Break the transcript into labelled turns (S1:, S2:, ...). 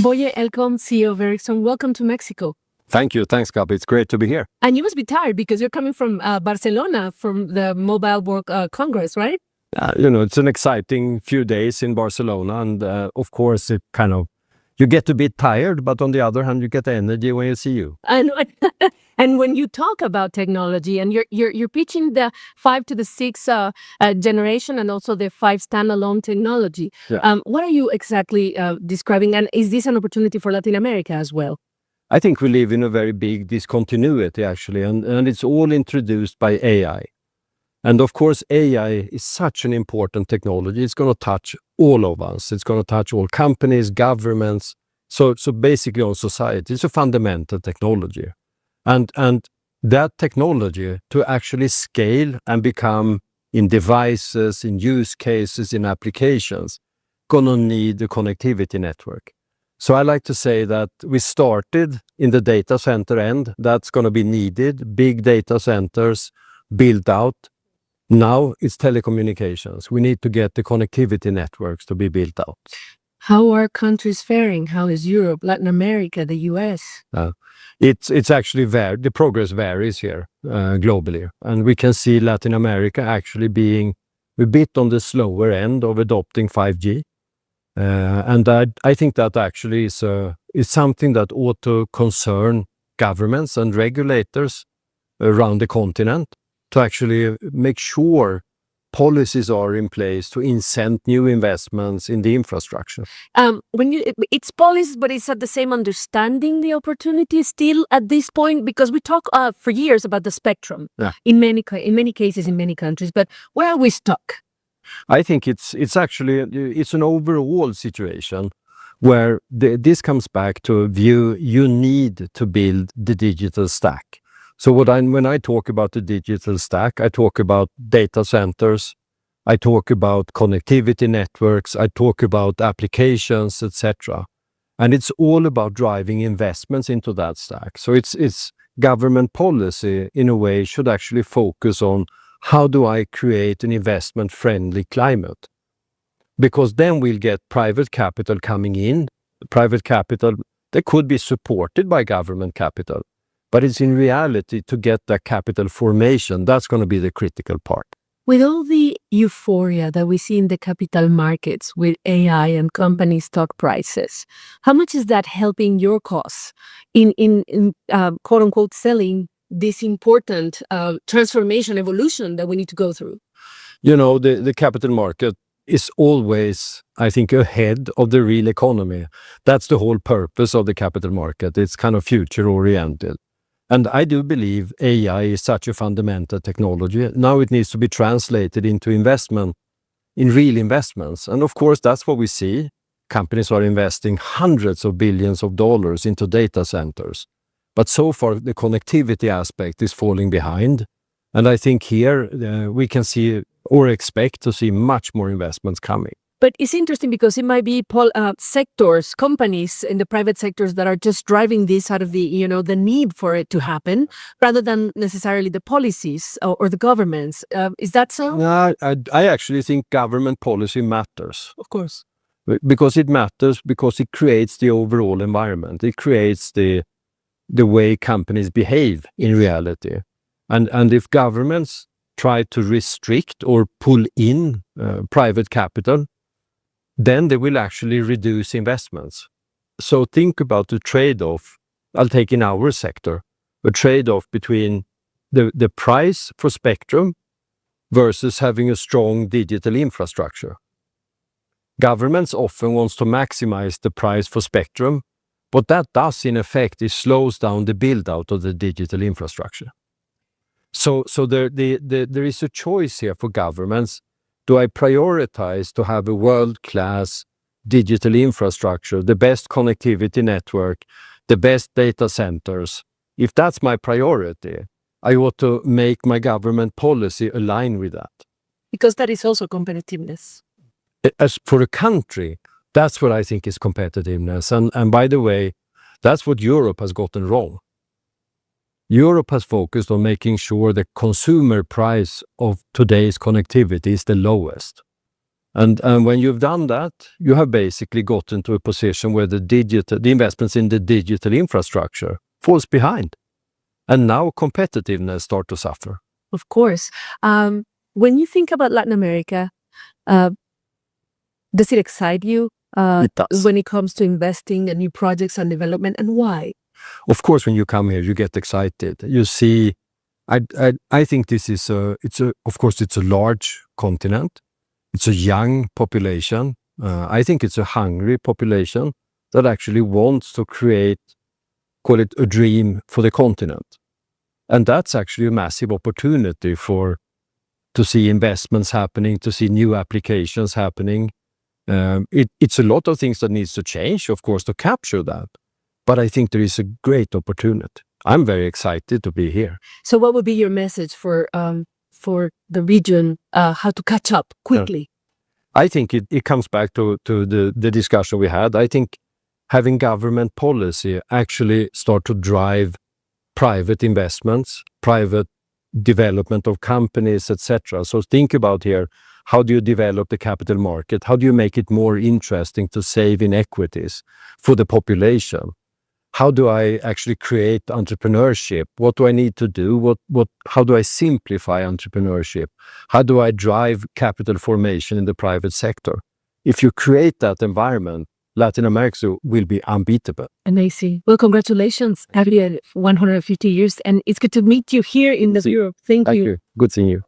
S1: Börje Ekholm, CEO of Ericsson, welcome to Mexico.
S2: Thank you. Thanks, Gabi. It's great to be here.
S1: And you must be tired because you're coming from Barcelona, from the Mobile World Congress, right?
S2: It's an exciting few days in Barcelona. And of course, you get a bit tired, but on the other hand, you get energy when you see you.
S1: And when you talk about technology and you're pitching the 5 to the 6 generation and also the 5 standalone technology, what are you exactly describing? And is this an opportunity for Latin America as well?
S2: I think we live in a very big discontinuity, actually, and it's all introduced by AI. And of course, AI is such an important technology. It's going to touch all of us. It's going to touch all companies, governments, so basically on society. It's a fundamental technology. And that technology to actually scale and become in devices, in use cases, in applications, going to need the connectivity network. So I like to say that we started in the data center end. That's going to be needed. Big data centers built out. Now it's telecommunications. We need to get the connectivity networks to be built out.
S1: How are countries faring? How is Europe, Latin America, the US?
S2: It's actually the progress varies here globally. And we can see Latin America actually being a bit on the slower end of adopting 5G. And I think that actually is something that ought to concern governments and regulators around the continent to actually make sure policies are in place to incent new investments in the infrastructure.
S1: It's policies, but it's at the same understanding the opportunity still at this point, because we talk for years about the spectrum in many cases in many countries. But where are we stuck?
S2: I think it's an overall situation where this comes back to a view you need to build the digital stack. So when I talk about the digital stack, I talk about data centers, I talk about connectivity networks, I talk about applications, etc. And it's all about driving investments into that stack. So it's government policy in a way should actually focus on how do I create an investment-friendly climate? Because then we'll get private capital coming in, private capital that could be supported by government capital. But it's in reality to get that capital formation, that's going to be the critical part.
S1: With all the euphoria that we see in the capital markets with AI and company stock prices, how much is that helping your cause in quote-unquote selling this important transformation, evolution that we need to go through?
S2: The capital market is always, I think, ahead of the real economy. That's the whole purpose of the capital market. It's kind of future-oriented. And I do believe AI is such a fundamental technology. Now it needs to be translated into investment, in real investments. And of course, that's what we see. Companies are investing hundreds of billions of dollars into data centers. But so far, the connectivity aspect is falling behind. And I think here we can see or expect to see much more investments coming.
S1: But it's interesting because it might be sectors, companies in the private sectors that are just driving this out of the, the need for it to happen, rather than necessarily the policies or the governments. Is that so?
S2: I actually think government policy matters.
S1: Of course.
S2: Because it matters, because it creates the overall environment. It creates the way companies behave in reality. And if governments try to restrict or pull in private capital, then they will actually reduce investments. So think about the trade-off. I'll take in our sector, a trade-off between the price for spectrum versus having a strong digital infrastructure. Governments often want to maximize the price for spectrum. What that does in effect is slows down the build-out of the digital infrastructure. So there is a choice here for governments. Do I prioritize to have a world-class digital infrastructure, the best connectivity network, the best data centers? If that's my priority, I ought to make my government policy align with that.
S1: Because that is also competitiveness.
S2: As for a country, that's what I think is competitiveness. And by the way, that's what Europe has gotten wrong. Europe has focused on making sure the consumer price of today's connectivity is the lowest. And when you've done that, you have basically gotten to a position where the investments in the digital infrastructure falls behind. And now competitiveness start to suffer.
S1: Of course. When you think about Latin America, does it excite you
S2: It does.
S1: when it comes to investing in new projects and development, and why?
S2: Of course, when you come here, you get excited. You see, I think this is of course, it's a large continent. It's a young population. I think it's a hungry population that actually wants to create, call it a dream for the continent. And that's actually a massive opportunity to see investments happening, to see new applications happening. It's a lot of things that needs to change, of course, to capture that. But I think there is a great opportunity. I'm very excited to be here.
S1: So what would be your message for the region, how to catch up quickly?
S2: I think it comes back to the discussion we had. I think having government policy actually start to drive private investments, private development of companies, etc. So think about here, how do you develop the capital market? How do you make it more interesting to save in equities for the population? How do I actually create entrepreneurship? What do I need to do? How do I simplify entrepreneurship? How do I drive capital formation in the private sector? If you create that environment, Latin America will be unbeatable.
S1: Amazing. Well, congratulations, Gabriel, 150 years. And it's good to meet you here in Europe. Thank you.
S2: Good seeing you.